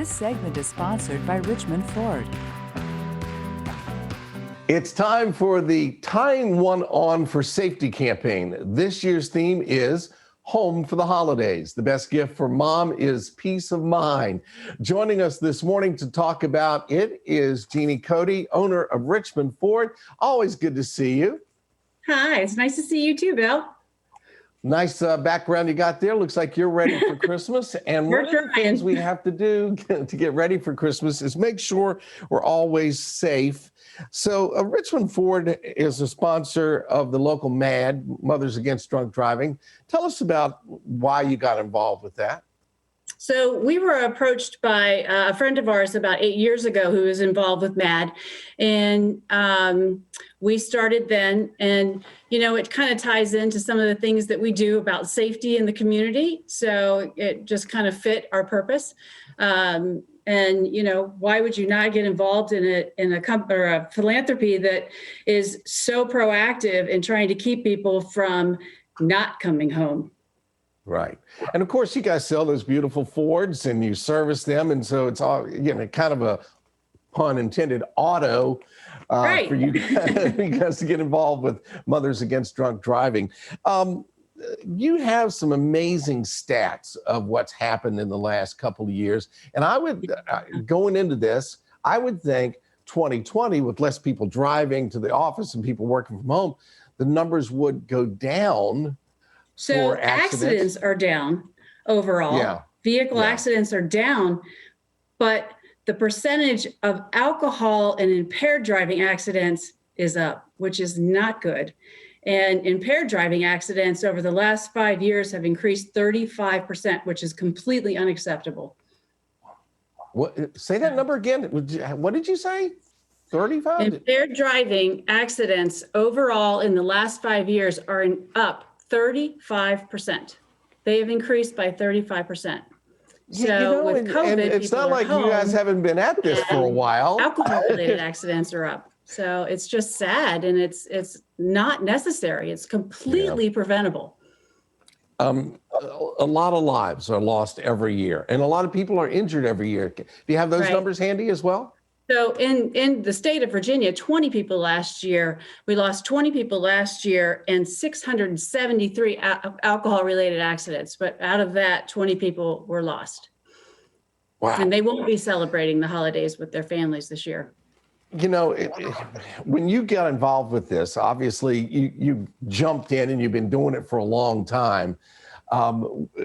This segment is sponsored by Richmond Ford. It's time for the Tying One On for Safety campaign. This year's theme is Home for the Holidays. The best gift for mom is peace of mind. Joining us this morning to talk about it is Jeanine Kody, owner of Richmond Ford. Always good to see you. Hi, it's nice to see you too, Bill. Nice background you got there. Looks like you're ready for Christmas. And one of the things we have to do to get ready for Christmas is make sure we're always safe. So Richmond Ford is a sponsor of the local MAD, Mothers Against Drunk Driving. Tell us about why you got involved with that. So we were approached by a friend of ours about 8 years ago who was involved with MAD. And we started then. And, you know, it kind of ties into some of the things that we do about safety in the community. So it just kind of fit our purpose. And, you know, why would you not get involved in a philanthropy that is so proactive in trying to keep people from not coming home? Right. And of course, you guys sell those beautiful Fords and you service them. And so it's all, you know, kind of a pun intended auto right. for you guys to get involved with Mothers Against Drunk Driving. You have some amazing stats of what's happened in the last couple of years. And I would, going into this, I would think 2020, with less people driving to the office and people working from home, the numbers would go down. So accidents are down overall. Yeah. Vehicle accidents are down, but the percentage of alcohol and impaired driving accidents is up, which is not good. And impaired driving accidents over the last 5 years have increased 35%, which is completely unacceptable. What? Say that number again. What did you say? 35? Impaired driving accidents overall in the last 5 years are up 35%. They have increased by 35%. So with COVID, and it's not like you guys haven't been at this for a while. Alcohol-related accidents are up. So it's just sad, and it's not necessary. It's completely preventable. A lot of lives are lost every year, and a lot of people are injured every year. Do you have those numbers handy as well? So in the state of Virginia, 20 people last year, we lost 20 people last year and 673 alcohol-related accidents. But out of that, 20 people were lost. Wow. And they won't be celebrating the holidays with their families this year. You know, when you got involved with this, obviously you jumped in and you've been doing it for a long time.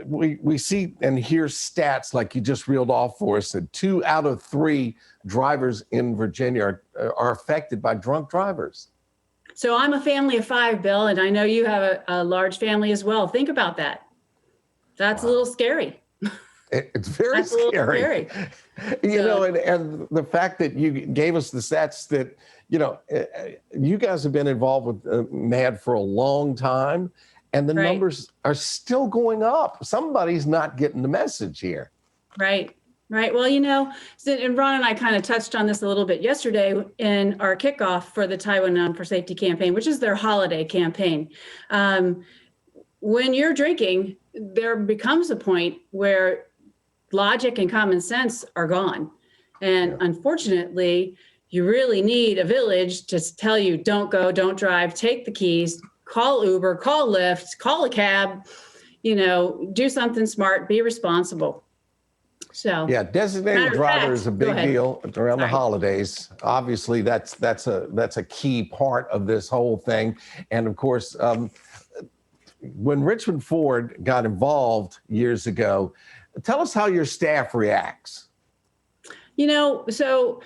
We see and hear stats like you just reeled off for us that 2 out of 3 drivers in Virginia are affected by drunk drivers. So I'm a family of 5, Bill, and I know you have a large family as well. Think about that. That's a little scary. It's very scary. You know, and the fact that you gave us the stats that, you know, you guys have been involved with MAD for a long time. And the numbers are still going up. Somebody's not getting the message here. Right. Well, you know, and Ron and I kind of touched on this a little bit yesterday in our kickoff for the Tying One On for Safety campaign, which is their holiday campaign. When you're drinking, there becomes a point where logic and common sense are gone. And unfortunately, you really need a village to tell you, don't go, don't drive, take the keys, call Uber, call Lyft, call a cab, you know, do something smart, be responsible. So yeah, designated driver is a big deal around the holidays. Obviously, that's a key part of this whole thing. And of course, when Richmond Ford got involved years ago, tell us how your staff reacts. You know, so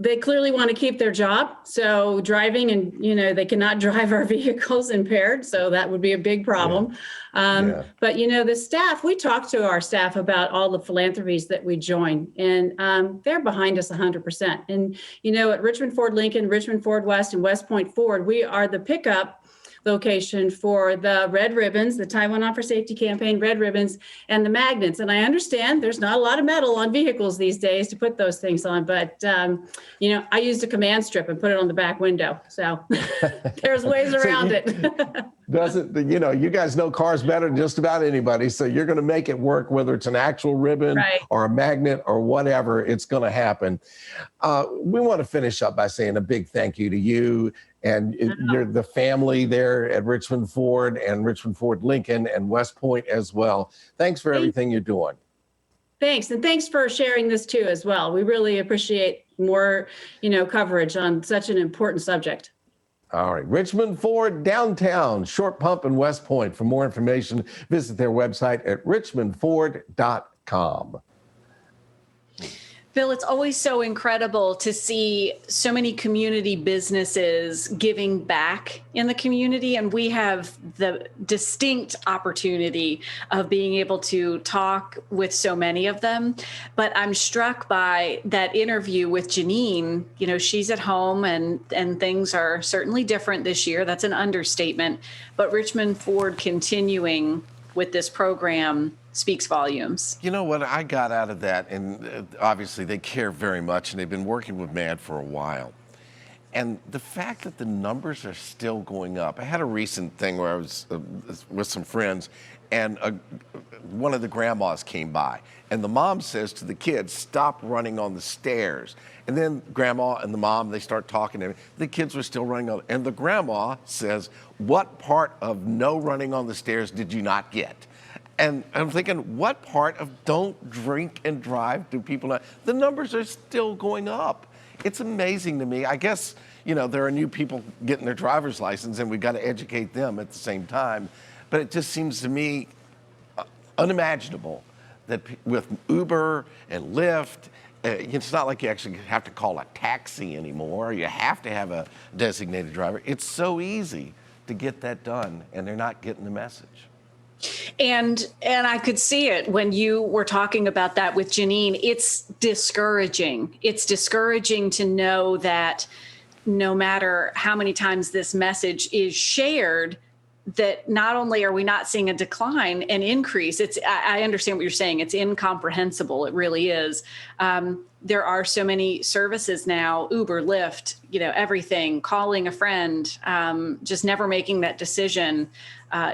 they clearly want to keep their job. So driving and, you know, they cannot drive our vehicles impaired. So that would be a big problem. But, you know, the staff, we talk to our staff about all the philanthropies that we join, and they're behind us 100%. And, you know, at Richmond Ford Lincoln, Richmond Ford West, and West Point Ford, we are the pickup location for the red ribbons, the Taiwan On for Safety campaign, red ribbons, and the magnets. And I understand there's not a lot of metal on vehicles these days to put those things on, but I used a command strip and put it on the back window. So there's ways around it. You guys know cars better than just about anybody. So you're going to make it work, whether it's an actual ribbon Right. or a magnet or whatever, it's going to happen. We want to finish up by saying a big thank you to you and you're the family there at Richmond Ford and Richmond Ford Lincoln and West Point as well. Thanks for everything you're doing. Thanks. And thanks for sharing this too as well. We really appreciate more, coverage on such an important subject. All right. Richmond Ford downtown, Short Pump in West Point. For more information, visit their website at richmondford.com. Bill, it's always so incredible to see so many community businesses giving back in the community. And we have the distinct opportunity of being able to talk with so many of them. But I'm struck by that interview with Jeanine. She's at home and things are certainly different this year. That's an understatement. But Richmond Ford continuing with this program speaks volumes. You know what I got out of that, and obviously they care very much, and they've been working with MAD for a while. And the fact that the numbers are still going up. I had a recent thing where I was with some friends, and one of the grandmas came by, and the mom says to the kids, "Stop running on the stairs." And then grandma and the mom, they start talking to me. The kids were still running on, and the grandma says, "What part of no running on the stairs did you not get?" And I'm thinking, what part of don't drink and drive do people not? The numbers are still going up. It's amazing to me. I guess, there are new people getting their driver's license and we've got to educate them at the same time. But it just seems to me unimaginable that with Uber and Lyft, it's not like you actually have to call a taxi anymore. You have to have a designated driver. It's so easy to get that done, and they're not getting the message. And I could see it when you were talking about that with Jeanine. It's discouraging. It's discouraging to know that no matter how many times this message is shared, that not only are we not seeing a decline, an increase. I understand what you're saying. It's incomprehensible. It really is. There are so many services now, Uber, Lyft, everything, calling a friend, just never making that decision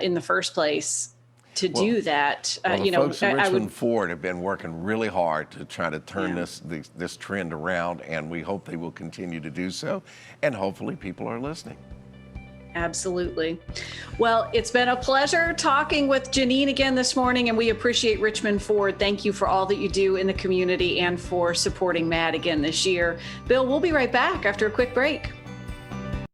in the first place to do that. The folks at Richmond Ford have been working really hard to try to turn this trend around, and we hope they will continue to do so, and hopefully people are listening. Absolutely. Well, it's been a pleasure talking with Jeanine again this morning, and we appreciate Richmond Ford. Thank you for all that you do in the community and for supporting MAD again this year. Bill, we'll be right back after a quick break.